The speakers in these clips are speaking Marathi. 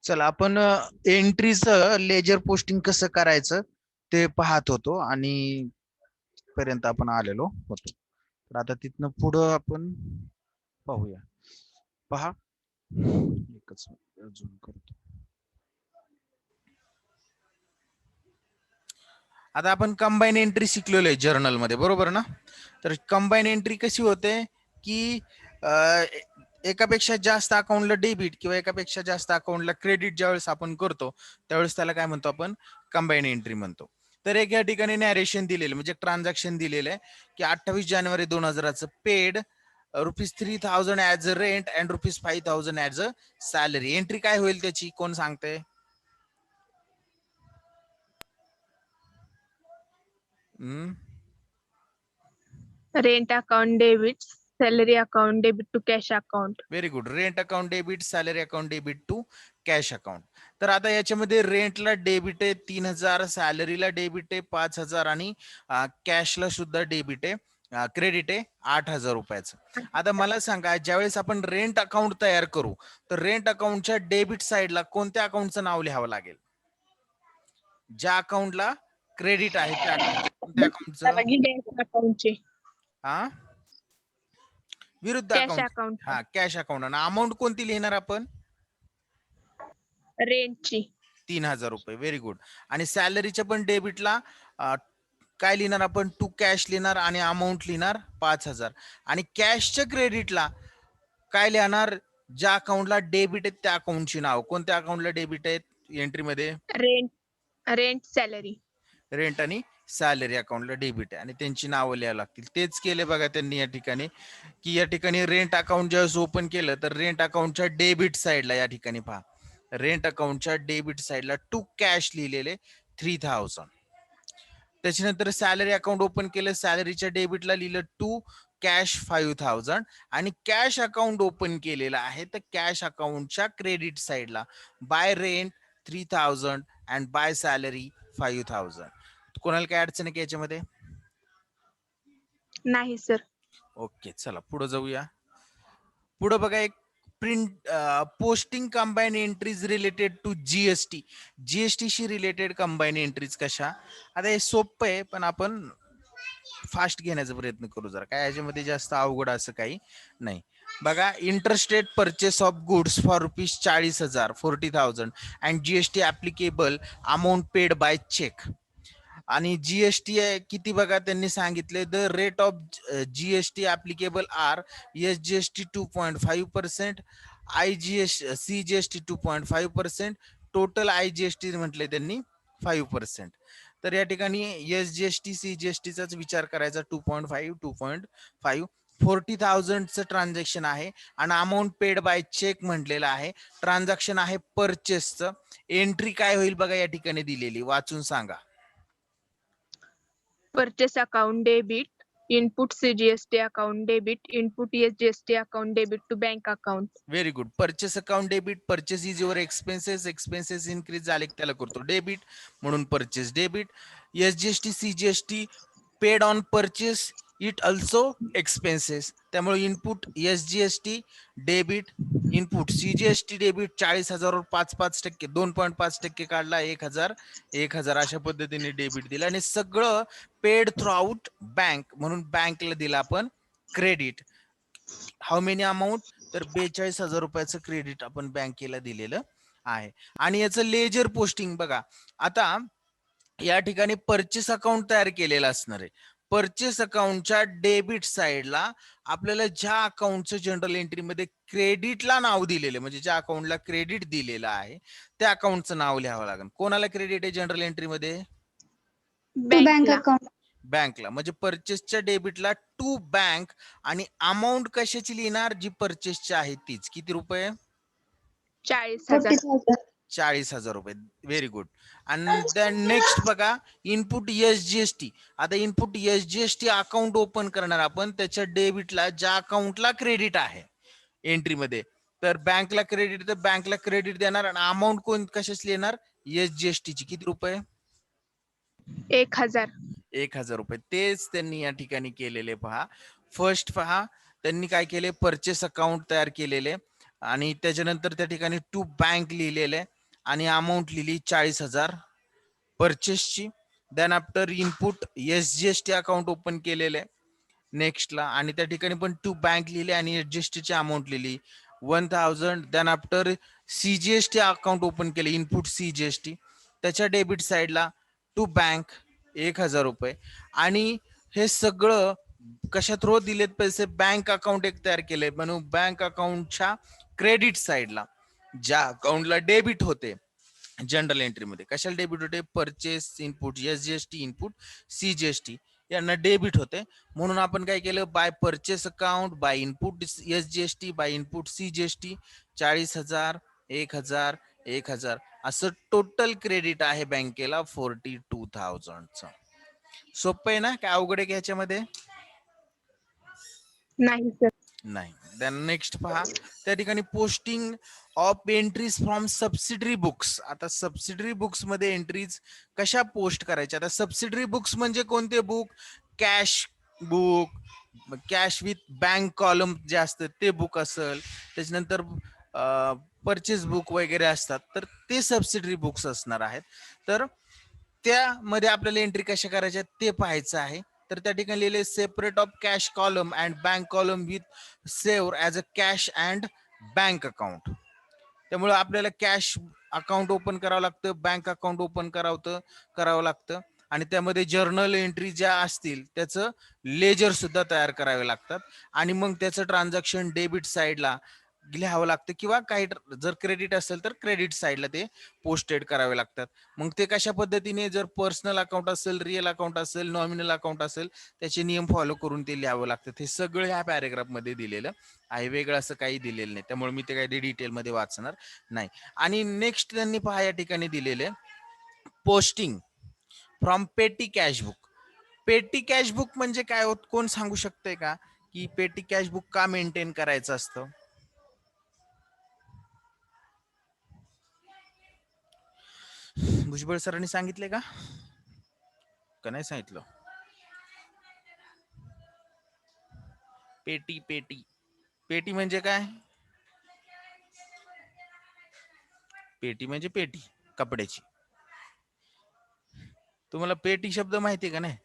चला आपण एंट्रीचं लेजर पोस्टिंग कसं करायचं ते पाहत होतो आणि पर्यंत आपण आलेलो होतो. तर आता तिथनं पुढं आपण पाहूया. पहा एकच झूम करतो. आता आपण कंबाईन एंट्री शिकलेलो आहे जर्नल मध्ये, बरोबर ना? तर कंबाईन एंट्री कशी होते की एकापेक्षा जास्त अकाउंटला डेबिट किंवा एकापेक्षा जास्त अकाउंटला क्रेडिट ज्यावेळेस आपण करतो त्यावेळेस त्याला काय म्हणतो आपण? कंबाईन एंट्री म्हणतो. तर एक या ठिकाणी नॅरेशन दिलेलं म्हणजे ट्रान्झॅक्शन दिलेलं आहे की 28 जानेवारी 2000 paid ₹3000 as a rent and ₹5000 as a salary. Entry काय होईल त्याची कोण सांगते? Rent account debit, salary account debit to cash account. Very good. Rent account debit, salary account debit to cash account. तर आता याच्यामध्ये रेंटला डेबिट आहे 3000, सॅलरीला डेबिट आहे 5000 आणि कॅशला सुद्धा डेबिट आहे, क्रेडिट आहे 8000 रुपयाचं. आता मला सांगा, ज्यावेळेस आपण रेंट अकाउंट तयार करू तर रेंट अकाउंटच्या डेबिट साईडला कोणत्या अकाउंटचं नाव लिहावं लागेल? ज्या अकाउंटला क्रेडिट आहे त्या अकाउंट, कोणत्या अकाउंटचं? हा, विरुद्ध अकाउंट. हा, कॅश अकाउंट. आणि अमाऊंट कोणती लिहिणार आपण? रेंटची 3000 रुपये. Very good. आणि सॅलरीच्या पण डेबिटला काय लिहिणार आपण? टू कॅश लिहिणार आणि अमाऊंट लिहिणार 5000. आणि कॅशच्या क्रेडिटला काय लिहिणार? ज्या अकाउंटला डेबिट आहेत त्या अकाउंटची नाव. कोणत्या अकाउंटला डेबिट आहेत एंट्रीमध्ये? Rent salary. रेंट आणि सॅलरी अकाउंटला डेबिट आहे आणि त्यांची नावं लिहावं लागतील. तेच केले बघा त्यांनी या ठिकाणी, की या ठिकाणी रेंट अकाउंट ज्यावेळेस ओपन केलं तर रेंट अकाउंटच्या डेबिट साईडला या ठिकाणी पहा, रेंट अकाउंटच्या डेबिट साईडला टू कॅश लिहिलेले 3000. त्याच्यानंतर सॅलरी अकाउंट ओपन केलं, सॅलरीच्या डेबिटला लिहिलं टू कॅश 5000 आणि कॅश अकाउंट ओपन केलेलं आहे तर कॅश अकाउंटच्या क्रेडिट साईडला by rent 3000 and by salary 5000. कोणाला काय अडचण आहे की याच्यामध्ये? नाही सर. ओके, चला पुढे जाऊया. पुढे बघा, एक print posting combine entries related to GST. GST शी रिलेटेड कंबाईन एंट्रीज कशा? आता हे सोपं आहे पण आपण फास्ट घेण्याचा प्रयत्न करू जरा. काय याच्यामध्ये जास्त अवघड असं काही नाही. बघा, interstate purchase of goods for ₹40,000 40,000 and GST applicable amount paid by cheque. आणि जीएसटी किती बघा त्यांनी सांगितले, the rate of GST applicable are SGST 2.5%, CGST 2.5%, total IGST म्हटले त्यांनी 5%. तर या ठिकाणी एसजीएसटी सीजीएसटीचाच विचार करायचा. 2.5 40,000चं ट्रान्झॅक्शन आहे आणि अमाऊंट पेड बाय चेक म्हटलेलं आहे. ट्रान्झॅक्शन आहे परचेसचं. एंट्री काय होईल बघा या ठिकाणी दिलेली, वाचून सांगा. Purchase account debit, input CGST account debit, input SGST account debit to bank account. Very good. Purchase account debit, purchase is your expenses, expenses increase झाले त्याला करतो डेबिट म्हणून purchase debit. SGST CGST paid on purchase it also expenses. त्यामुळे input SGST debit, input CGST debit 40,000 वर 5% 2.5% काढला, 1,000 अशा पद्धतीने डेबिट दिला आणि सगळं पेड थ्रू आउट बँक म्हणून बँकला दिला आपण क्रेडिट. How many amount? तर 42,000 रुपयाचं क्रेडिट आपण बँकेला दिलेलं आहे. आणि याचं लेजर पोस्टिंग बघा, आता या ठिकाणी परचेस अकाउंट तयार केलेलं असणार आहे. परचेस अकाउंटच्या डेबिट साईडला आपल्याला ज्या अकाउंटचं जनरल एंट्रीमध्ये क्रेडिटला नाव दिलेलं, म्हणजे ज्या अकाउंटला क्रेडिट दिलेलं आहे त्या अकाउंटचं नाव लिहावं लागेल. कोणाला क्रेडिट आहे जनरल एंट्रीमध्ये? Bank account. बँकला. म्हणजे परचेसच्या डेबिटला टू बँक आणि अमाऊंट कशाची लिहिणार? जी परचेसची आहे तीच. किती रुपये? 40,000. 40,000 रुपये. Very good. आणि नेक्स्ट बघा, इनपुट एसजीएसटी. आता इनपुट एसजीएसटी अकाउंट ओपन करणार आपण, त्याच्या डेबिटला ज्या अकाउंटला क्रेडिट आहे एंट्रीमध्ये, तर बँकला क्रेडिट तर बँकला क्रेडिट देणार आणि अमाऊंट कोण कशाच लिहिणार? एसजीएसटीची. किती रुपये? 1,000. 1,000 रुपये. तेच त्यांनी या ठिकाणी केलेले पहा. फर्स्ट पहा, त्यांनी काय केले? परचेस अकाउंट तयार केलेले. आणि त्याच्यानंतर त्या ठिकाणी टू बँक लिहिलेलं आहे आणि अमाऊंट लिहिली 40,000 परचेसची. Then after input SGST account open केलेलं आहे नेक्स्टला आणि त्या ठिकाणी पण टू बँक लिहिली आणि SGST अमाऊंट लिहिली 1,000. Then after CGST account open केले इनपुट CGST. त्याच्या डेबिट साईडला टू बँक 1,000 रुपये आणि हे सगळं कशा थ्रू दिलेत पैसे बँक अकाउंट एक तयार केले म्हणून बँक अकाउंटच्या क्रेडिट साईडला ज्या अकाउंटला डेबिट होते जनरल एंट्रीमध्ये कशाला डेबिट होते purchase input SGST input CGST यांना डेबिट होते म्हणून आपण काय केलं by purchase account by input SGST by input CGST 40,000 1,000 1,000 असं टोटल क्रेडिट आहे बँकेला 42,000चं. सोपं आहे ना काय अवघड आहे ह्याच्यामध्ये नाही सर. नाही. देन नेक्स्ट पहा त्या ठिकाणी posting of entries from subsidiary books. आता सबसिडरी बुक्स मध्ये एंट्रीज कशा पोस्ट करायच्या आता सबसिडरी बुक्स म्हणजे कोणते book cash book cash with bank column जे असतं ते बुक असेल त्याच्यानंतर परचेस बुक वगैरे असतात तर ते सबसिडरी बुक्स असणार आहेत. तर त्यामध्ये आपल्याला एंट्री कशा करायच्या ते पाहायचं आहे. तर त्या ठिकाणी लिहिले separate of cash column and bank column with save as a cash and bank account. त्यामुळे आपल्याला कॅश अकाउंट ओपन करावं लागतं बँक अकाउंट ओपन करावं लागतं आणि त्यामध्ये जर्नल एंट्री ज्या असतील त्याचं लेजर सुद्धा तयार करावे लागतात आणि मग त्याचं ट्रान्झॅक्शन डेबिट साईडला लिहावं लागतं किंवा काही जर क्रेडिट असेल तर क्रेडिट साईडला ते पोस्टेड करावे लागतात. मग ते कशा पद्धतीने जर पर्सनल अकाउंट असेल रिअल अकाउंट असेल नॉमिनल अकाउंट असेल त्याचे नियम फॉलो करून ते लिहावं लागतं. हे सगळं ह्या पॅरेग्राफ मध्ये दिलेलं आहे वेगळं असं काही दिलेलं नाही त्यामुळे मी ते काही डिटेल मध्ये वाचणार नाही. आणि नेक्स्ट त्यांनी पहा या ठिकाणी दिलेले पोस्टिंग फ्रॉम पेटी कॅश बुक. पेटी कॅश बुक म्हणजे काय होत कोण सांगू शकतंय का की पेटी कॅश बुक का मेंटेन करायचं असतं. भुजबळ सरांनी सांगितले का नाही सांगितलं. पेटी पेटी पेटी म्हणजे काय पेटी म्हणजे पेटी कपड्याची. तुम्हाला पेटी शब्द माहिती आहे का नाही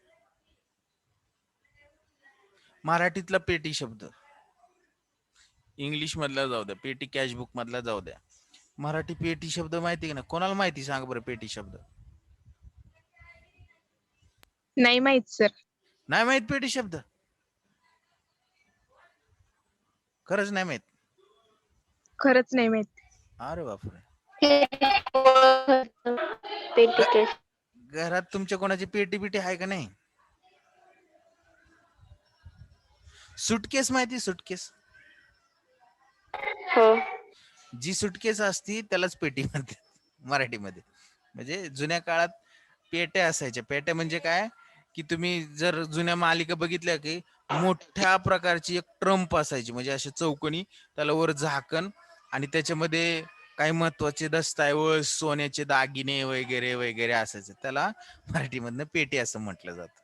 मराठीतला पेटी शब्द इंग्लिश मधला जाऊ द्या पेटी कॅश बुक मधला जाऊ द्या मराठी पेटी शब्द माहिती आहे ना कोणाला माहिती सांग बरं पेटी शब्द नाही माहित सर. नाही माहित पेटी शब्द खरंच नाही माहित. खरंच नाही माहित. अरे बापरे. पेटी कॅश घरात तुमच्या कोणाची पेटी बिटी आहे का नाही. सुटकेस माहिती सुटकेस हो जी सुटकेस असती त्यालाच पेटी म्हणतात मराठीमध्ये. म्हणजे जुन्या काळात पेट्या असायच्या पेट्या म्हणजे काय की तुम्ही जर जुन्या मालिका बघितल्या की मोठ्या प्रकारची एक ट्रम्प असायची म्हणजे असे चौकोनी त्याला वर झाकण आणि त्याच्यामध्ये काही महत्वाचे दस्तऐवज सोन्याचे दागिने वगैरे वगैरे असायचे त्याला मराठीमधनं पेटी असं म्हटलं जातं.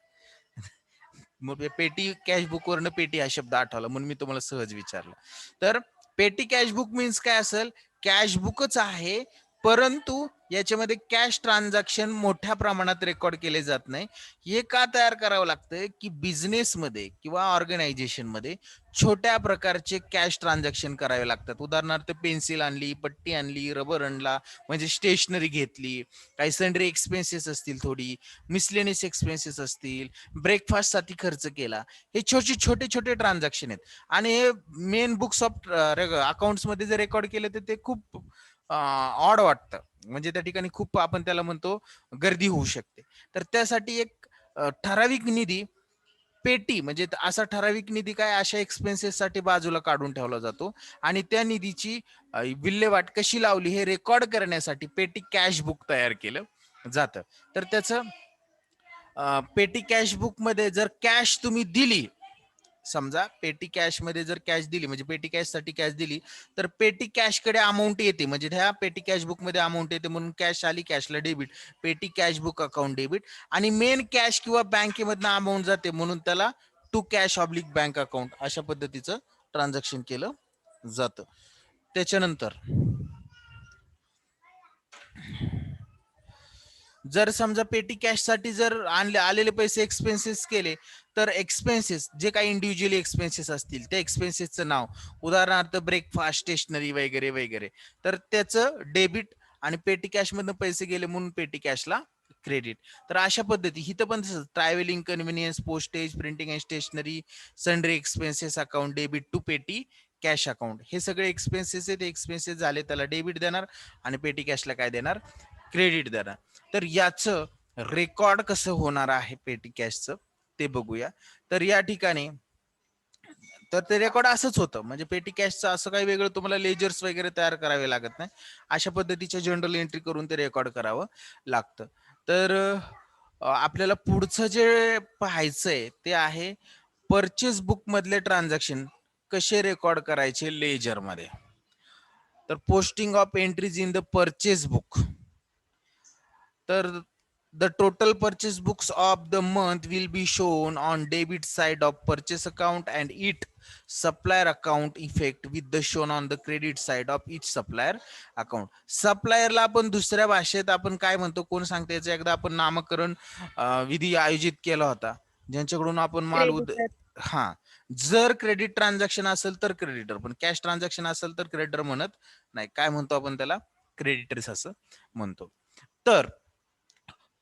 मग पेटी कॅश बुक वरनं पेटी हा शब्द आठवला म्हणून मी तुम्हाला सहज विचारलं. तर पेटी कॅश बुक मीन्स काय असेल कॅश बुकच आहे परंतु याच्यामध्ये कॅश ट्रान्झॅक्शन मोठ्या प्रमाणात रेकॉर्ड केले जात नाही. हे का तयार करावं लागतं की बिझनेसमध्ये किंवा ऑर्गनायझेशन मध्ये छोट्या प्रकारचे कॅश ट्रान्झॅक्शन करावे लागतात. उदाहरणार्थ पेन्सिल आणली पट्टी आणली रबर आणला म्हणजे स्टेशनरी घेतली काही सन्ड्री एक्सपेन्सेस असतील थोडी मिसलेनियस एक्सपेन्सेस असतील ब्रेकफास्ट साठी खर्च केला हे छोटे छोटे ट्रान्झॅक्शन आहेत आणि हे मेन बुक्स ऑफ अकाउंट्स मध्ये जर रेकॉर्ड केले तर ते खूप ऑड वाटतं म्हणजे त्या ठिकाणी खूप आपण त्याला म्हणतो गर्दी होऊ शकते. तर त्यासाठी एक ठराविक निधी पेटी म्हणजे असा ठराविक निधी काय अशा एक्सपेन्सेस साठी बाजूला काढून ठेवला जातो आणि त्या निधीची विल्हेवाट कशी लावली हे रेकॉर्ड करण्यासाठी पेटी कॅश बुक तयार केलं जातं. तर त्याचं पेटी कॅश बुक मध्ये जर कॅश तुम्ही दिली समजा पेटी कॅश मध्ये जर कॅश दिली म्हणजे पेटी कॅश साठी कॅश दिली तर पेटी कॅश कडे अमाऊंट येते म्हणजे ह्या पेटी कॅश बुक मध्ये अमाऊंट येते म्हणून कॅश आली कॅशला debit petty cash book account debit आणि मेन कॅश किंवा बँकेमधनं अमाऊंट जाते म्हणून त्याला to cash oblique bank account अशा पद्धतीचं ट्रान्झॅक्शन केलं जातं. त्याच्यानंतर जर समजा पेटी कॅश साठी जर आलेले पैसे एक्सपेन्सेस केले तर एक्सपेन्सेस जे काही इंडिव्हिज्युअली एक्सपेन्सेस असतील त्या एक्सपेन्सेसचं नाव, उदाहरणार्थ ब्रेकफास्ट, स्टेशनरी वगैरे वगैरे, तर त्याचं डेबिट आणि पेटी कॅश मधनं पैसे गेले म्हणून पेटी कॅशला क्रेडिट. तर अशा पद्धती इथं पण travelling convenience, postage, printing and stationery, sundry expenses account debit to petty cash account, हे सगळे एक्सपेन्सेस आहेत. एक्सपेन्सेस झाले त्याला डेबिट देणार आणि पेटी कॅशला काय देणार, क्रेडिट देणार. तर याचं रेकॉर्ड कसं होणार आहे पेटी कॅशचं ते बघूया. तर या ठिकाणी तर ते रेकॉर्ड असंच होतं, म्हणजे पेटी कॅशचं असं काही वेगळं तुम्हाला लेजर्स वगैरे तयार करावे लागत नाही. अशा पद्धतीच्या जनरल एंट्री करून ते रेकॉर्ड करावं लागतं. तर आपल्याला पुढचं जे पाहायचंय ते आहे परचेस बुक मधले ट्रान्झॅक्शन कसे रेकॉर्ड करायचे लेजर मध्ये. तर posting of entries in the purchase book. तर the total purchase books of the month will be shown on debit side of purchase account and it supplier account effect with the shown on the credit side of each supplier account. सप्लायरला आपण दुसऱ्या भाषेत आपण काय म्हणतो कोण सांगते, याचं एकदा आपण नामकरण विधी आयोजित केला होता, ज्यांच्याकडून आपण माल क्रेडिटर. हा, जर क्रेडिट ट्रान्झॅक्शन असेल तर क्रेडिटर, पण कॅश ट्रान्झॅक्शन असेल तर क्रेडिटर म्हणत नाही. काय म्हणतो आपण त्याला, क्रेडिटर्स असं म्हणतो. तर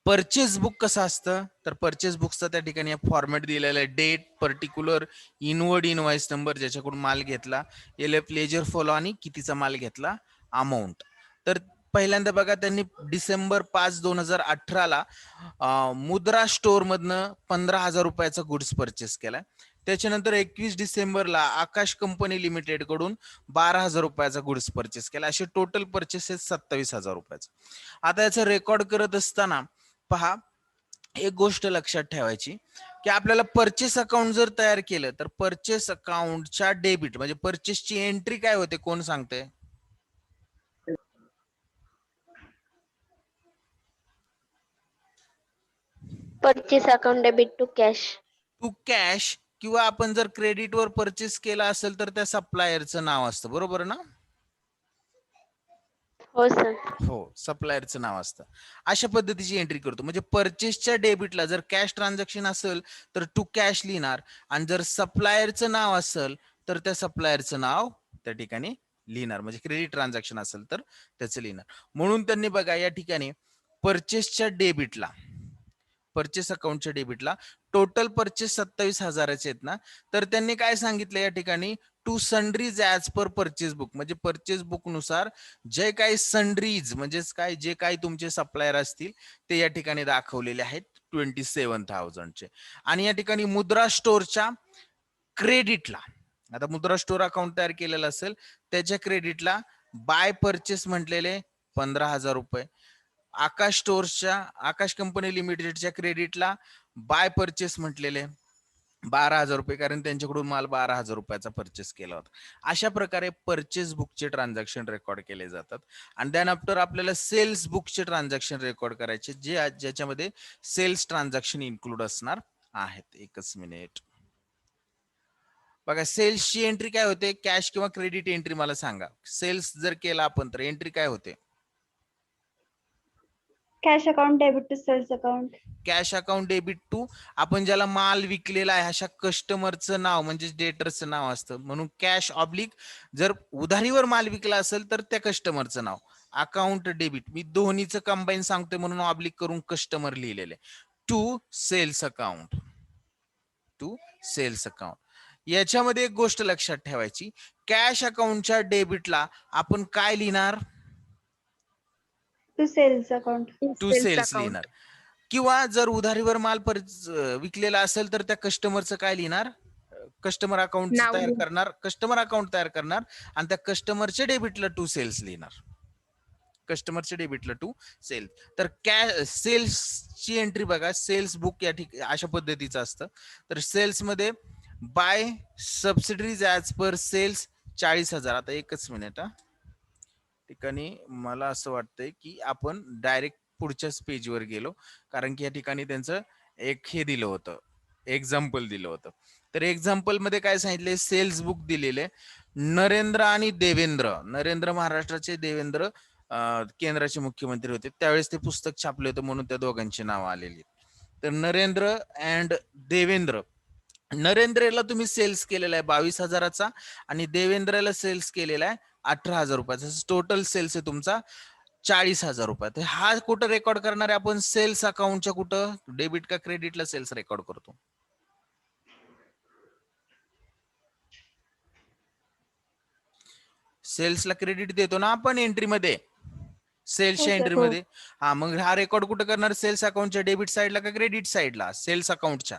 परचेस बुक कसं असतं, तर परचेस बुकचा त्या ठिकाणी फॉर्मॅट दिलेला आहे, date, particular, inward invoice number, ज्याच्याकडून माल घेतला, एलएफ लेजर फॉलो आणि कितीचा माल घेतला, अमाऊंट. तर पहिल्यांदा बघा त्यांनी डिसेंबर 5, 2018 ला मुद्रा स्टोअर मधनं 15,000 रुपयाचा गुड्स परचेस केलाय. त्याच्यानंतर 21 डिसेंबरला आकाश कंपनी लिमिटेड कडून 12,000 रुपयाचा गुड्स परचेस केला. असे टोटल परचेसेस 27,000 रुपयाचा. आता याचं रेकॉर्ड करत असताना पहा एक गोष्ट लक्षात ठेवायची की आपल्याला परचेस अकाउंट जर तयार केलं तर परचेस अकाउंटच्या डेबिट म्हणजे परचेसची एंट्री काय होते, कोण सांगते? Purchase account debit to cash. To cash, किंवा आपण जर क्रेडिट वर परचेस केला असेल तर त्या सप्लायरचं नाव असतं, बरोबर ना? हो सर. हो, सप्लायरचं नाव असतं. अशा पद्धतीची एंट्री करतो. म्हणजे परचेसच्या डेबिटला जर कॅश ट्रान्झॅक्शन असेल तर टू कॅश लिहिणार, आणि जर सप्लायरचं नाव असेल तर त्या सप्लायरचं नाव त्या ठिकाणी लिहिणार, म्हणजे क्रेडिट ट्रान्झॅक्शन असेल तर त्याचं लिहिणार. म्हणून त्यांनी बघा या ठिकाणी परचेसच्या डेबिटला, परचेस अकाउंटच्या डेबिटला टोटल परचेस 27,000चे आहेत ना, तर त्यांनी काय सांगितलं या ठिकाणी, to sundries as per purchase book, म्हणजे परचेस बुक नुसार जे काही सन्ड्रीज म्हणजेच काय, जे काही तुमचे सप्लायर असतील ते या ठिकाणी दाखवलेले आहेत 27,000चे. आणि या ठिकाणी मुद्रा स्टोअरच्या क्रेडिटला, आता मुद्रा स्टोअर अकाउंट तयार केलेलं असेल त्याच्या क्रेडिटला बाय परचेस म्हटलेले 15,000 रुपये. आकाश स्टोअर्सच्या, आकाश कंपनी लिमिटेडच्या क्रेडिटला बाय परचेस म्हटलेले 12,000 रुपये, कारण त्यांच्याकडून माल 12,000 रुपयाचा परचेस केला होता. अशा प्रकारे परचेस बुकचे ट्रान्झॅक्शन रेकॉर्ड केले जातात. आणि देन आफ्टर आपल्याला सेल्स बुकचे ट्रान्झॅक्शन रेकॉर्ड करायचे, जे ज्याच्यामध्ये सेल्स ट्रान्झॅक्शन इन्क्लूड असणार आहेत. एकच मिनिट बघा, सेल्सची एंट्री काय होते, कॅश किंवा क्रेडिट एंट्री मला सांगा. सेल्स जर केला आपण तर एंट्री काय होते? Cash account debit to sales account. Cash account debit to, आपण ज्याला माल विकलेला आहे अशा कस्टमरचं नाव म्हणजे डेटरचं नाव असतं, म्हणून कॅश ऑब्लिक, जर उधारीवर माल विकला असेल तर त्या कस्टमरचं नाव. अकाउंट डेबिट, मी दोन्हीचं कंबाईन सांगतोय म्हणून ऑब्लिक करून कस्टमर लिहिलेले. To sales account, to sales account. याच्यामध्ये एक गोष्ट लक्षात ठेवायची, कॅश अकाउंटच्या डेबिटला आपण काय लिहिणार? To sales account. To sales लिहिणार. किंवा जर उधारीवर माल विकलेला असेल तर त्या कस्टमरचं काय लिहिणार? कस्टमर अकाउंट नाव तयार लिहून. करणार, कस्टमर अकाउंट तयार करणार आणि त्या कस्टमरच्या डेबिटला टू सेल्स लिहिणार, कस्टमरच्या डेबिटला टू सेल्स. तर सेल्सची एंट्री बघा, सेल्स बुक या ठिकाणी अशा पद्धतीचं असतं. तर सेल्स मध्ये बाय सबसिडरीज ऍज पर सेल्स 40,000. आता एकच मिनिट हा, ठिकाणी मला असं वाटतंय की आपण डायरेक्ट पुढच्याच पेजवर गेलो, कारण की या ठिकाणी त्यांचं एक हे दिलं होतं, एक्झाम्पल दिलं होतं. तर एक्झाम्पल मध्ये काय सांगितले, सेल्स बुक दिलेले. नरेंद्र आणि देवेंद्र, नरेंद्र महाराष्ट्राचे, देवेंद्र केंद्राचे मुख्यमंत्री होते, त्यावेळेस ते पुस्तक छापले होते म्हणून त्या दोघांची नावं आलेली. तर नरेंद्र अँड देवेंद्र, नरेंद्रला तुम्ही सेल्स केलेला आहे 22,000चा आणि देवेंद्रला सेल्स केलेला आहे 18,000 रुपयाचा. टोटल सेल्स आहे तुमचा 40,000 रुपये. तर हा कुठं रेकॉर्ड करणार आहे आपण, सेल्स अकाउंटच्या कुठं, डेबिट का क्रेडिटला सेल्स रेकॉर्ड करतो? सेल्सला क्रेडिट देतो ना आपण एंट्री मध्ये, सेल्सच्या हो, sir. एंट्री मध्ये. हा, मग हा रेकॉर्ड कुठं करणार, सेल्स अकाउंटच्या डेबिट साइडला का क्रेडिट साइडला? सेल्स अकाउंटच्या.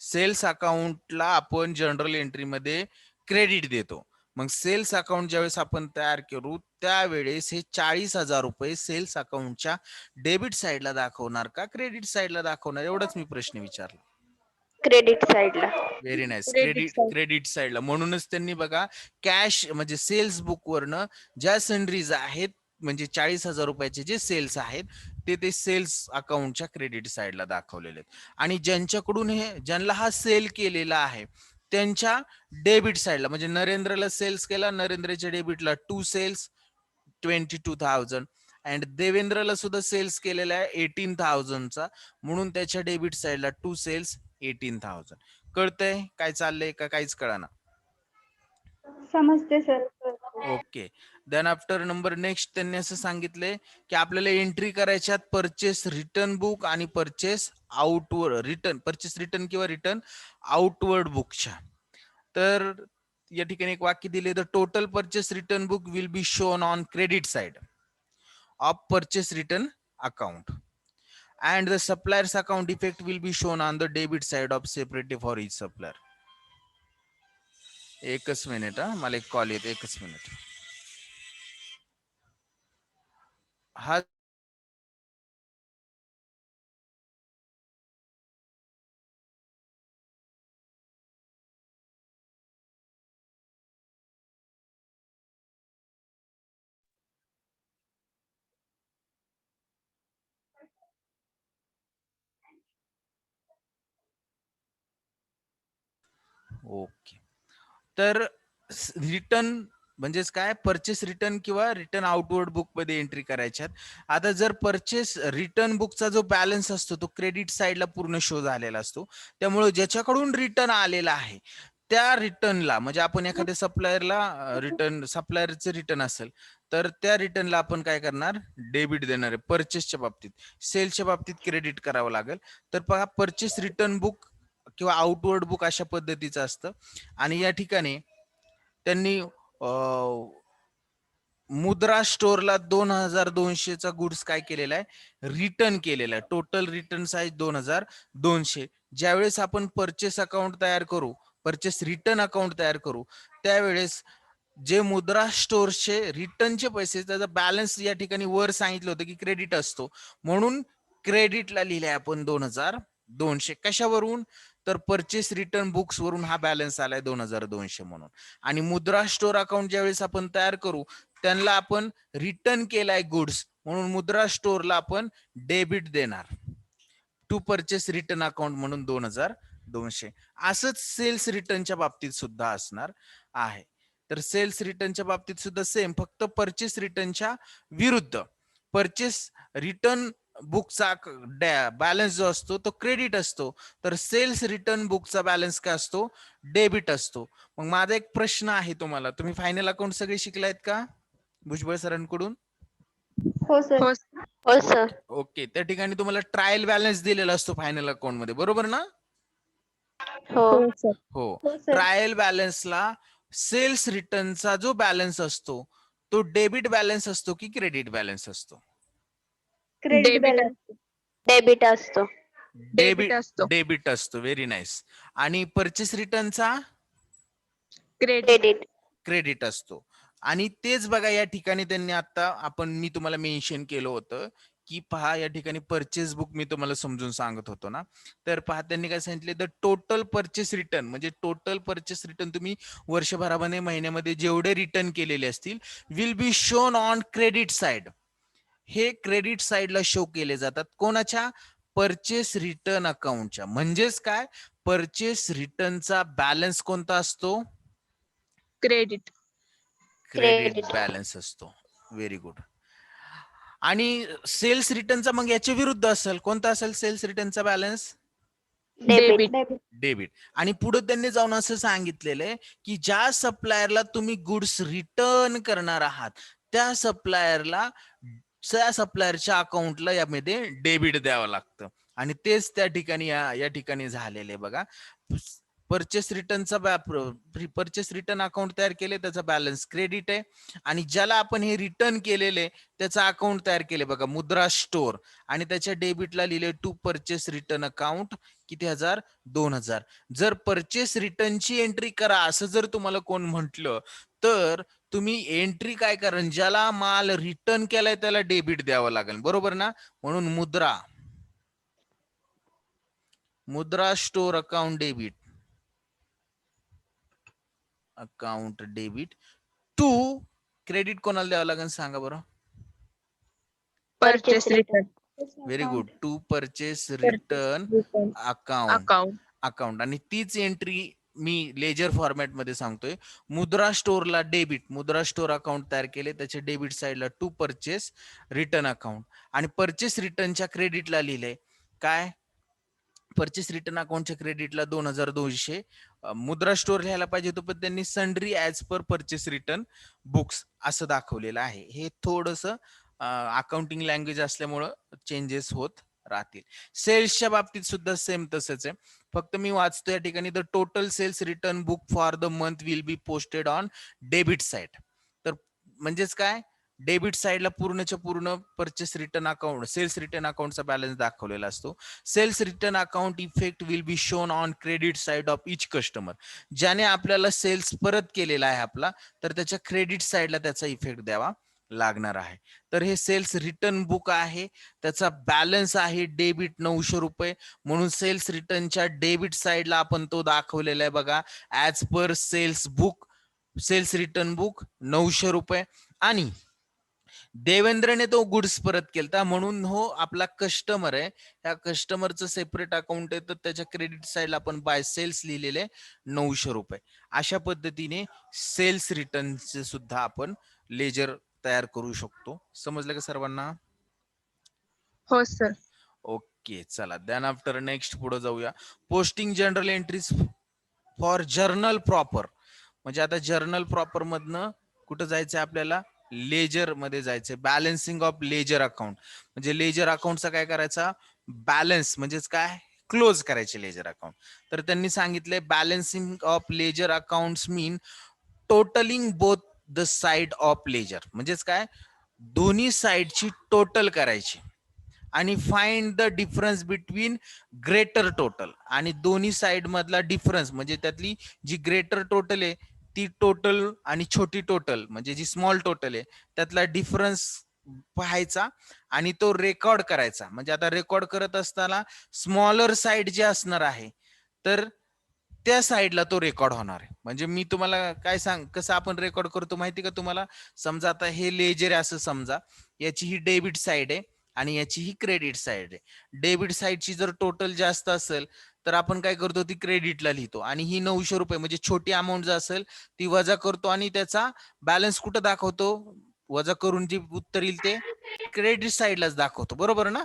सेल्स अकाउंटला आपण जनरल एंट्री मध्ये क्रेडिट देतो. मग सेल्स अकाउंट ज्यावेळेस आपण तयार करू त्यावेळेस हे 40,000 रुपये सेल्स अकाउंटच्या डेबिट साइडला दाखवणार का क्रेडिट साइडला दाखवणार, एवढाच मी प्रश्न विचारला. क्रेडिट साइडला. Very nice, Credit side. Credit साइडला. म्हणूनच त्यांनी बघा कॅश म्हणजे सेल्स बुक वरनं ज्या सनरीज आहेत, म्हणजे 40,000 रुपयाचे जे सेल्स आहेत ते सेल्स अकाउंटच्या क्रेडिट साइडला दाखवलेले आहेत. आणि ज्यांच्याकडून ज्यांना हा सेल केलेला आहे त्यांच्या डेबिट साइडला, म्हणजे नरेंद्रला सेल्स केला, नरेंद्रच्या डेबिटला 2 सेल्स 22,000 अँड देवेंद्रला सुद्धा सेल्स केलेला आहे 18,000चा, म्हणून त्याच्या डेबिट साइडला 2 सेल्स 18,000. कळतंय काय चाललंय का काहीच कळना? समजते sir. Okay. Then after number next त्यांनी असं सांगितलंय की आपल्याला एंट्री करायच्यात परचेस रिटर्न बुक आणि purchase outward return, purchase return किंवा रिटर्न आउटवर्ड बुकच्या. तर या ठिकाणी एक वाक्य दिले, the total purchase return book will be shown on credit side of purchase return account and the supplier's account effect will be shown on the debit side of separately for each supplier. एकच मिनिट हा, मला एक कॉल येतो, एकच मिनिट. हा ओके. तर रिटर्न म्हणजेच काय, परचेस रिटर्न किंवा रिटर्न आउटवर्ड बुक मध्ये एंट्री करायच्यात. आता जर परचेस रिटर्न बुकचा जो बॅलन्स असतो तो क्रेडिट साइडला पूर्ण शो झालेला असतो, त्यामुळे ज्याच्याकडून रिटर्न आलेला आहे त्या रिटर्नला, म्हणजे आपण एखाद्या सप्लायरला रिटर्न, सप्लायरचे रिटर्न असेल तर त्या रिटर्नला आपण काय करणार, डेबिट देणार आहे. परचेसच्या बाबतीत, सेलच्या बाबतीत क्रेडिट करावं लागेल. तर पहा, परचेस रिटर्न बुक किंवा आउटवर्ड बुक अशा पद्धतीचं असतं. आणि या ठिकाणी त्यांनी मुद्रा स्टोअरला 2,200चा गुड्स काय केलेला आहे, रिटर्न केलेला आहे. Total return size 2,200. ज्यावेळेस आपण परचेस अकाउंट तयार करू, परचेस रिटर्न अकाउंट तयार करू, त्यावेळेस जे मुद्रा स्टोअरचे रिटर्नचे पैसे, त्याचा बॅलन्स या ठिकाणी वर सांगितलं होतं की क्रेडिट असतो, म्हणून क्रेडिटला लिहिलंय आपण 2,200. कशावरून, तर परचेस रिटर्न बुक्स वरून हा बॅलन्स आलाय 2,200 म्हणून. आणि मुद्रा स्टोअर अकाउंट ज्यावेळेस आपण तयार करू त्यांना आपण रिटर्न केलाय गुड्स, म्हणून मुद्रा स्टोअरला आपण डेबिट देणार टू परचेस रिटर्न अकाउंट म्हणून 2,200. असंच सेल्स रिटर्नच्या बाबतीत सुद्धा असणार आहे. तर सेल्स रिटर्नच्या बाबतीत सुद्धा सेम, फक्त परचेस रिटर्नच्या विरुद्ध परचेस रिटर्न बुकचा बॅलन्स जो असतो तो क्रेडिट असतो, तर सेल्स रिटर्न बुकचा बॅलन्स काय असतो, डेबिट असतो. मग माझा एक प्रश्न आहे तुम्हाला, तुम्ही फायनल अकाउंट सगळे शिकलायत का भुजबळ सरांकडून? हो सर. हो हो सर. ओके. त्या ठिकाणी तुम्हाला ट्रायल बॅलन्स दिलेला असतो फायनल अकाउंट मध्ये, बरोबर ना? हो. हो सर. हो. हो सर. ट्रायल बॅलन्सला सेल्स रिटर्नचा जो बॅलन्स असतो तो डेबिट बॅलन्स असतो की क्रेडिट बॅलन्स असतो? Credit Debit balance. डेबिट असतो. Debit असतो. डेबिट असतो. Very nice. आणि परचेस रिटर्नचा Credit. क्रेडिट. क्रेडिट असतो. आणि तेच बघा या ठिकाणी त्यांनी आता मी तुम्हाला मेन्शन केलं होतं की पहा, या ठिकाणी परचेस बुक मी तुम्हाला समजून सांगत होतो ना, तर पहा त्यांनी काय सांगितले, द टोटल परचेस रिटर्न, म्हणजे टोटल परचेस रिटर्न तुम्ही वर्षभरामध्ये महिन्यामध्ये जेवढे रिटर्न केलेले असतील will be shown on credit side. हे क्रेडिट साइडला शो केले जातात कोणाच्या? परचेस रिटर्न अकाउंटच्या. म्हणजेच काय? परचेस रिटर्नचा बॅलन्स कोणता असतो? क्रेडिट. Credit Credit. बॅलन्स असतो. Very good. आणि सेल्स रिटर्नचा मग याच्या विरुद्ध असेल. कोणता असेल सेल्स रिटर्नचा बॅलन्स? Debit. Debit. डेबिट. आणि पुढे त्यांनी जाऊन असं सांगितलेलं आहे की ज्या सप्लायरला तुम्ही गुड्स रिटर्न करणार आहात त्या सप्लायरच्या अकाउंटला यामध्ये डेबिट द्यावं लागतं. आणि तेच त्या ठिकाणी या ठिकाणी झालेले बघा. परचेस रिटर्न अकाउंट तयार केले त्याचा बॅलन्स क्रेडिट आहे. आणि ज्याला आपण हे रिटर्न केलेले त्याचा अकाउंट तयार केले बघा मुद्रा स्टोर, आणि त्याच्या डेबिटला लिहिले टू परचेस रिटर्न अकाउंट. किती हजार? 2000. जर परचेस रिटर्नची एंट्री करा असं जर तुम्हाला कोण म्हटलं तर तुम्ही एंट्री काय करा? ज्याला माल रिटर्न केलाय त्याला डेबिट द्यावं लागेल, बरोबर ना? म्हणून मुद्रा store account debit to credit कोणाला द्यावं लागेल सांगा बरं? Purchase Purchase return very good. To purchase return account. Account. आणि तीच एंट्री मी लेजर फॉर्मॅट मध्ये सांगतोय. मुद्रा स्टोरला मुद्रा स्टोर अकाउंट तयार केले त्याच्या डेबिट साइडला टू परचेस रिटर्न अकाउंट, आणि परचेस रिटर्नच्या क्रेडिटला लिहिलंय काय? परचेस रिटर्न अकाउंटच्या क्रेडिटला 2200. मुद्रा स्टोर लिहायला पाहिजे होतं पण त्यांनी sundry as per purchase return books असं दाखवलेलं आहे. हे थोडस अकाउंटिंग लँग्वेज असल्यामुळं चेंजेस होत राहतील. सेल्सच्या बाबतीत सुद्धा सेम तसंच आहे. फक्त मी वाचतो या ठिकाणी the total sales return book for the month will be posted on debit side. तर म्हणजेच काय? डेबिट साइडला पूर्णच्या पूर्ण purchase return account sales return अकाउंटचा बॅलन्स दाखवलेला असतो. Sales return account effect will be shown on credit side of each customer. ज्याने आपल्याला सेल्स परत केलेला आहे आपला तर त्याच्या क्रेडिट साइडला त्याचा इफेक्ट द्यावा लागणार आहे. तर हे सेल्स रिटर्न बुक आहे, त्याचा बॅलन्स आहे डेबिट 900 रुपये. म्हणून सेल्स रिटर्नच्या डेबिट साइडला आपण तो दाखवलेला आहे बघा as per sales return book 900 रुपये. आणि देवेंद्रने तो गुड्स परत केलता म्हणून हो आपला कस्टमर आहे. त्या कस्टमरचं सेपरेट अकाउंट आहे तर त्याच्या क्रेडिट साइडला आपण बाय सेल्स लिहिलेले 900 रुपये. अशा पद्धतीने सेल्स रिटर्नचे सुद्धा आपण लेजर तयार करू शकतो. समजलं का सर्वांना? हो सर. ओके चला देन आफ्टर नेक्स्ट पुढे जाऊया. Posting general entries for journal proper. म्हणजे आता जर्नल प्रॉपर मधनं कुठं जायचंय आपल्याला? लेजर मध्ये जायचंय. बॅलन्सिंग ऑफ लेजर अकाउंट म्हणजे लेजर अकाउंटचा काय करायचा? बॅलन्स म्हणजेच काय? क्लोज करायचे लेजर अकाउंट. तर त्यांनी सांगितले balancing of ledger accounts mean totalling both the side of ledger. म्हणजेच काय? दोन्ही साइडची टोटल करायची आणि find the difference between greater total. आणि दोन्ही साइड मधला डिफरन्स म्हणजे त्यातली जी ग्रेटर टोटल आहे ती टोटल आणि छोटी टोटल म्हणजे जी स्मॉल टोटल आहे त्यातला डिफरन्स पाहायचा आणि तो रेकॉर्ड करायचा. म्हणजे आता रेकॉर्ड करत असताना स्मॉलर साइड जे असणार आहे तर त्या साइडला तो रेकॉर्ड होणार आहे. म्हणजे मी तुम्हाला काय कसं आपण रेकॉर्ड करतो माहिती का तुम्हाला? समजा आता हे लेजर आहे असं समजा, याची ही डेबिट साइड आहे आणि याची ही क्रेडिट साइड आहे. डेबिट साइडची जर टोटल जास्त असेल तर आपण काय करतो? ती क्रेडिटला लिहितो आणि ही 900 रुपये म्हणजे छोटी अमाऊंट जर असेल ती वजा करतो आणि त्याचा बॅलन्स कुठं दाखवतो? वजा करून जे उत्तर येईल ते क्रेडिट साइडलाच दाखवतो, बरोबर ना?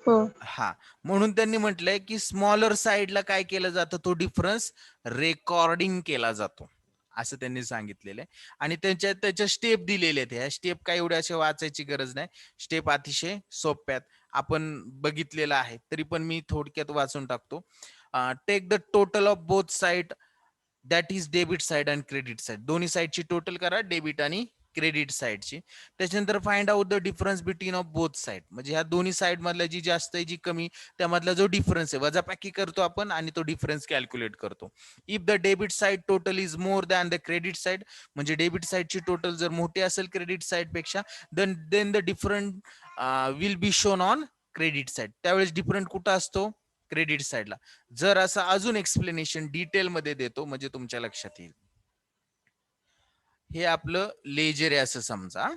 हो. हा, म्हणून त्यांनी म्हटलंय की स्मॉलर साइडला काय केलं जातं? तो डिफरन्स रेकॉर्डिंग केला जातो असं त्यांनी सांगितलेलं आहे. आणि त्याच्या स्टेप दिलेले आहेत. ह्या स्टेप काय एवढ्या अशा वाचायची गरज नाही. स्टेप अतिशय सोप्यात आपण बघितलेलं आहे तरी पण मी थोडक्यात वाचून टाकतो. Take the total of both side that is debit side and credit side. दोन्ही साइडची टोटल करा, डेबिट आणि क्रेडिट साइडची. त्याच्यानंतर find out the difference between of both side. म्हणजे ह्या दोन्ही साइड मधल्या जी जास्त आहे जी कमी त्यामधला जो डिफरन्स आहे वजाबाकी करतो आपण आणि तो डिफरन्स कॅल्क्युलेट करतो. If the debit side total is more than the credit side, म्हणजे डेबिट साइडची टोटल जर मोठी असेल क्रेडिट साइड पेक्षा then the different will be shown on credit side. त्यावेळेस डिफरंट कुठं असतो? क्रेडिट साइडला. जर असं अजून एक्सप्लेनेशन डिटेल मध्ये देतो म्हणजे तुमच्या लक्षात येईल. हे आपलं लेजर आहे असं समजा.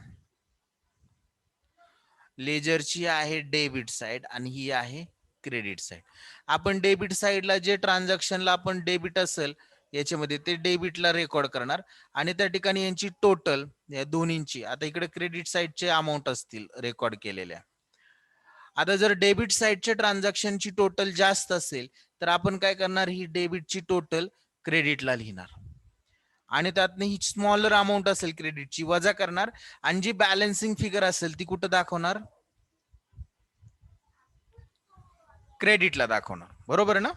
लेजरची आहे डेबिट साइड आणि ही आहे क्रेडिट साइड. आपण डेबिट साइडला जे ट्रान्झॅक्शनला आपण डेबिट असेल याच्यामध्ये ते डेबिटला रेकॉर्ड करणार आणि त्या ठिकाणी यांची टोटल या दोन्हींची आता इकडे क्रेडिट साइडचे अमाऊंट असतील रेकॉर्ड केलेल्या. आता जर डेबिट साइडच्या ट्रान्झॅक्शनची टोटल जास्त असेल तर आपण काय करणार, ही डेबिटची टोटल क्रेडिटला लिहिणार आणि त्यातनं ही स्मॉलर अमाऊंट असेल क्रेडिटची वजा करणार आणि जी बॅलन्सिंग फिगर असेल ती कुठं दाखवणार, क्रेडिटला दाखवणार. बरोबर ना,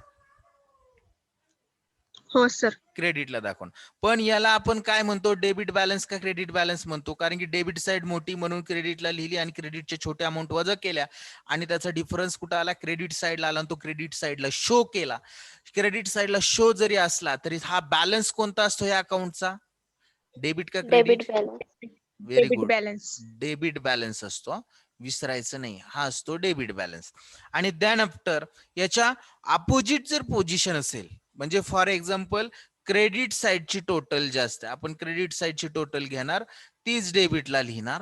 हो सर. क्रेडिटला दाखवणार. पण याला आपण काय म्हणतो, डेबिट बॅलन्स का क्रेडिट बॅलन्स म्हणतो, कारण की डेबिट साइड मोठी म्हणून क्रेडिटला लिहिली आणि क्रेडिटच्या छोट्या अमाऊंट वजा केल्या आणि त्याचा डिफरन्स कुठं आला, क्रेडिट साइडला आला आणि तो क्रेडिट साइडला शो केला. क्रेडिट साइडला शो जरी असला तरी हा बॅलन्स कोणता असतो या अकाउंटचा, डेबिट का debit credit? Balance. Very debit good, balance. Debit balance असतो, विसरायचं नाही, हा असतो डेबिट बॅलन्स. आणि त्यानंतर याच्या अपोजिट जर पोझिशन असेल, म्हणजे फॉर एक्झाम्पल क्रेडिट साइडची टोटल जास्त आहे, आपण क्रेडिट साइडची टोटल घेणार, तीच डेबिटला लिहिणार,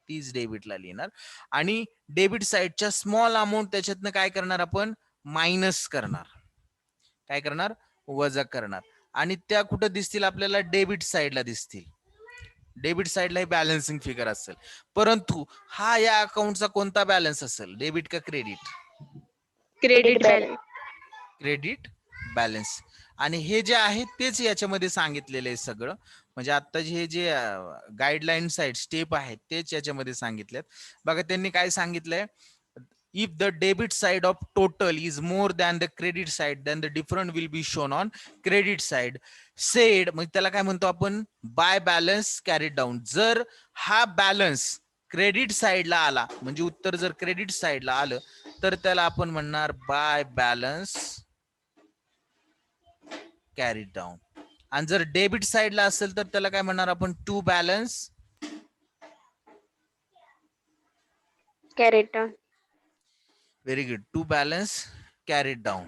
तीच डेबिटला लिहिणार आणि डेबिट साइडच्या स्मॉल अमाऊंट त्याच्यातनं काय करणार आपण, मायनस करणार, काय करणार, वजा करणार आणि त्या कुठं दिसतील आपल्याला, डेबिट साइडला दिसतील. डेबिट साइडला ही बॅलन्सिंग फिगर असेल, परंतु हा या अकाउंटचा कोणता बॅलन्स असेल, डेबिट का credit? Credit balance. Credit balance. आणि हे जे आहे तेच याच्यामध्ये सांगितलेलं आहे सगळं, म्हणजे आता हे जे गाईडलाईन्स आहेत, स्टेप आहेत तेच याच्यामध्ये सांगितलेत. बघा त्यांनी काय सांगितलंय, if the debit side of total is more than the credit side then the difference will be shown on credit side said. मग त्याला काय म्हणतो आपण, बाय बॅलन्स कॅरीड डाऊन. जर हा बॅलन्स क्रेडिट साइडला आला, म्हणजे उत्तर जर क्रेडिट साइडला आलं तर त्याला आपण म्हणणार बाय बॅलन्स कॅरीड डाऊन. आणि जर डेबिट साइडला असेल तर त्याला काय म्हणणार आपण, to balance carried down. Very good, to balance carried down.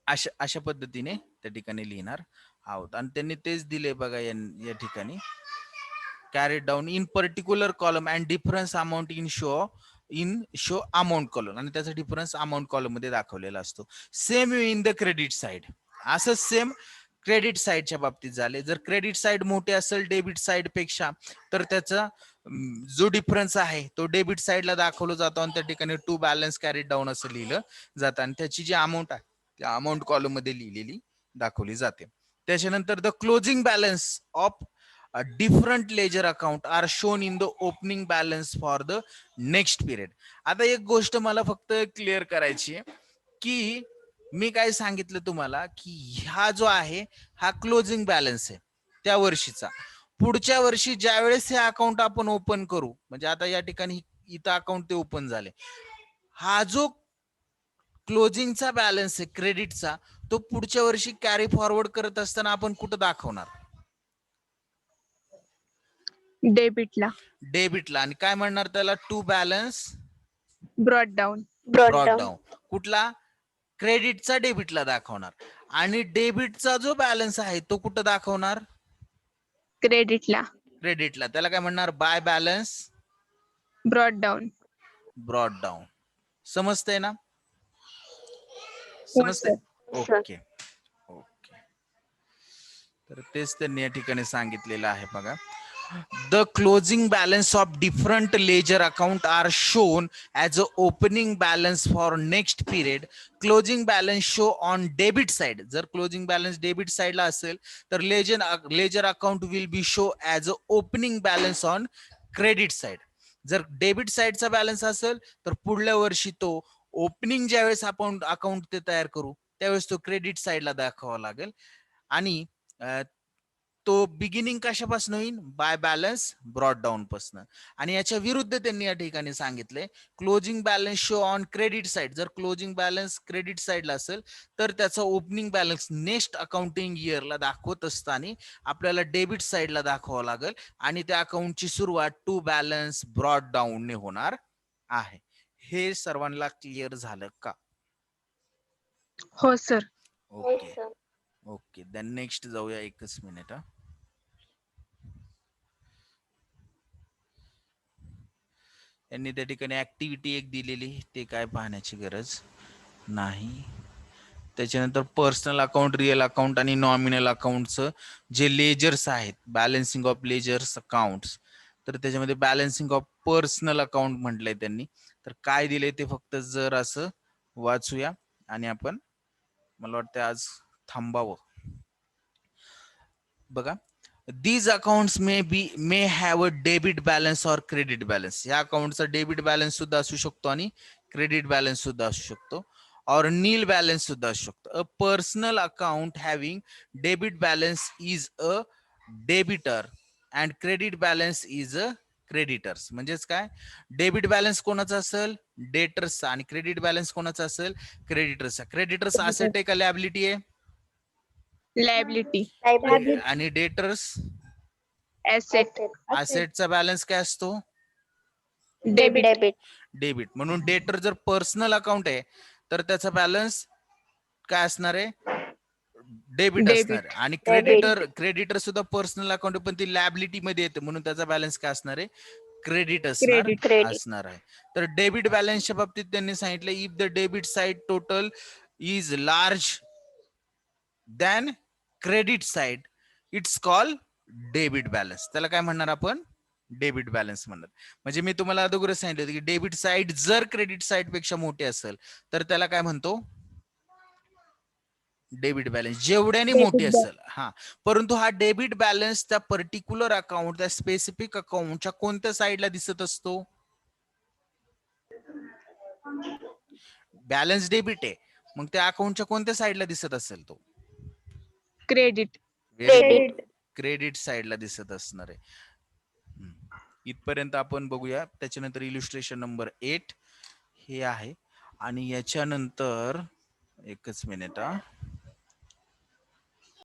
अशा पद्धतीने त्या ठिकाणी लिहिणार आहोत आणि त्यांनी तेच दिले बघा या ठिकाणी, carried down in particular column and difference amount in show amount column, आणि त्याचा डिफरन्स अमाऊंट कॉलम मध्ये दाखवलेला असतो. Same in the credit side, असं सेम क्रेडिट साइडच्या बाबतीत झाले. जर क्रेडिट साइड मोठे असेल डेबिट साइड पेक्षा तर त्याचा जो डिफरन्स आहे तो डेबिट साइडला दाखवला जातो आणि त्या ठिकाणी टू बॅलन्स कॅरीड डाऊन असं लिहिलं जातं आणि त्याची जी अमाऊंट आहे त्या अमाऊंट कॉलम मध्ये लिहिलेली दाखवली जाते. त्याच्यानंतर the closing balance of different ledger account are shown in the opening balance for the next period. आता एक गोष्ट मला फक्त क्लिअर करायची आहे की मी काय सांगितलं तुम्हाला की हा जो आहे हा क्लोजिंग बॅलन्स आहे त्या वर्षीचा. पुढच्या वर्षी ज्या वेळेस हे अकाउंट आपण ओपन करू, म्हणजे आता या ठिकाणी इथं अकाउंट ते ओपन झाले, हा जो क्लोजिंगचा बॅलन्स आहे क्रेडिटचा तो पुढच्या वर्षी कॅरी फॉरवर्ड करत असताना आपण कुठं दाखवणार, डेबिटला. डेबिटला. आणि काय म्हणणार त्याला, to balance brought down. Brought down. कुठला, क्रेडिटचा डेबिटला दाखवणार आणि डेबिटचा जो बॅलन्स आहे तो कुठं दाखवणार, क्रेडिटला. क्रेडिटला. त्याला काय म्हणणार, by balance brought down. Brought down. समजतंय ना, हो समजतंय? सर. Okay okay. तर तेच त्यांनी या ठिकाणी सांगितलेलं आहे बघा. The closing balance of different ledger account are shown as a opening balance for next period. Closing balance show on debit side. जर closing balance debit side ला असेल तर ledger account will be show as a opening balance on credit side. जर डेबिट साइडचा बॅलन्स असेल तर पुढल्या वर्षी तो ओपनिंग ज्यावेळेस आपण अकाउंट ते तयार करू त्यावेळेस तो क्रेडिट साइडला दाखवावा लागेल आणि तो बिगिनिंग कशापासून होईल, बाय बॅलन्स ब्रॉड डाऊन पासून. आणि याच्या विरुद्ध त्यांनी या ठिकाणी सांगितले closing balance show on credit side. जर क्लोजिंग बॅलन्स क्रेडिट साइडला असेल तर त्याचा ओपनिंग बॅलन्स नेक्स्ट अकाउंटिंग इयरला दाखवत असताना आपल्याला डेबिट साइडला दाखवावं लागेल आणि त्या अकाउंटची सुरुवात टू बॅलन्स ब्रॉड डाऊन ने होणार आहे. हे सर्वांना क्लिअर झालं का? हो sir. Okay okay. Then next जाऊया, एकच मिनिट. त्यांनी त्या ठिकाणी ऍक्टिव्हिटी एक दिलेली, ते काय पाहण्याची गरज नाही. त्याच्यानंतर पर्सनल अकाउंट, रिअल अकाउंट आणि नॉमिनल अकाउंटचं जे लेजर्स आहेत, बॅलन्सिंग ऑफ लेजर्स अकाउंट्स, तर त्याच्यामध्ये बॅलन्सिंग ऑफ पर्सनल अकाउंट म्हटलंय त्यांनी. तर काय दिलंय ते फक्त जर असं वाचूया आणि आपण, मला वाटतं आज थांबावं. बघा, these accounts may have a debit balance or credit balance. या अकाउंटचा डेबिट बॅलन्स सुद्धा असू शकतो आणि क्रेडिट बॅलन्स सुद्धा असू शकतो, और नील बॅलन्स सुद्धा असू शकतो. A personal account having debit balance is a debtor and credit balance is a creditors. म्हणजेच काय, डेबिट बॅलन्स कोणाचा असेल, डेटर्सचा, आणि क्रेडिट बॅलन्स कोणाचा असेल, क्रेडिटर्सचा. क्रेडिटर्स असेट आहे का लायबिलिटी आहे, लायबिलिटी. आणि डेटर्स ऍसेट. असेटचा बॅलन्स काय असतो, डेबिट. डेबिट. डेबिट. म्हणून डेटर जर पर्सनल अकाउंट आहे तर त्याचा बॅलन्स काय असणार आहे, डेबिट असणार आहे. आणि क्रेडिटर सुद्धा पर्सनल अकाउंट पण ती लायबिलिटी मध्ये येते, म्हणून त्याचा बॅलन्स काय असणार आहे, क्रेडिट Credit. असणार आहे. तर डेबिट बॅलन्सच्या बाबतीत त्यांनी सांगितलं, if the debit side total is large than credit side it's call debit balance. त्याला काय म्हणणार आपण, डेबिट बॅलन्स म्हणणार. म्हणजे मी तुम्हाला अगोदर सांगितलं होतं की डेबिट साइड जर क्रेडिट साइड पेक्षा मोठी असेल तर त्याला काय म्हणतो, डेबिट बॅलन्स. जेवढ्याने मोठी असेल, हा. परंतु हा डेबिट बॅलन्स त्या पर्टिक्युलर अकाउंट, त्या स्पेसिफिक अकाउंटच्या कोणत्या साईडला दिसत असतो, बॅलन्स डेबिट आहे, मग त्या अकाउंटच्या कोणत्या साईडला दिसत असेल तो, क्रेडिट. क्रेडिट. क्रेडिट साईडला दिसत असणार आहे. इथपर्यंत आपण बघूया. त्याच्यानंतर इल्युस्ट्रेशन नंबर 8 हे आहे, आणि याच्यानंतर एकच मिनिट हा.